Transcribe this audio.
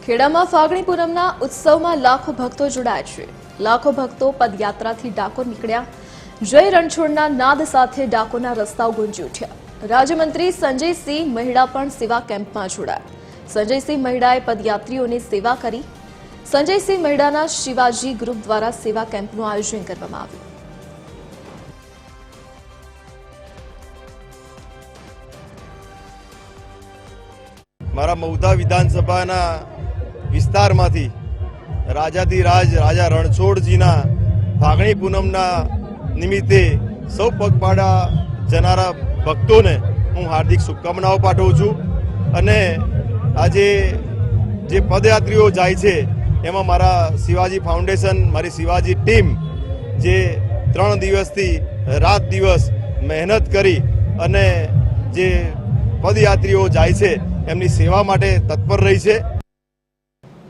ખેડામાં ફાગણી પૂનમના ઉત્સવમાં લાખો ભક્તો જોડાયા છે। લાખો ભક્તો પદયાત્રાથી ડાકોર નીકળ્યા। જય રણછોડના નાદ સાથે ડાકોરના રસ્તાઓ ગુંજી ઉઠ્યા। રાજ્યમંત્રી સંજયસિંહ મહેડા પણ સેવા કેમ્પમાં જોડાયા। સંજયસિંહ મહેડાએ પદયાત્રીઓની સેવા કરી। સંજયસિંહ મહેડાના શિવાજી ગ્રુપ દ્વારા સેવા કેમ્પનું આયોજન કરવામાં આવ્યું। મારા મૌધા વિધાનસભાના વિસ્તારમાંથી રાજાધિરાજ રાજા રણછોડજીના ફાગણી પૂનમના નિમિત્તે સૌ પગપાળા જનારા ભક્તોને હું હાર્દિક શુભકામનાઓ પાઠવું છું અને આજે જે પદયાત્રીઓ જાય છે એમાં મારા શિવાજી ફાઉન્ડેશન મારી શિવાજી ટીમ જે 3 દિવસથી રાત દિવસ મહેનત કરી અને જે પદયાત્રીઓ જાય છે એમની સેવા માટે તત્પર રહી છે।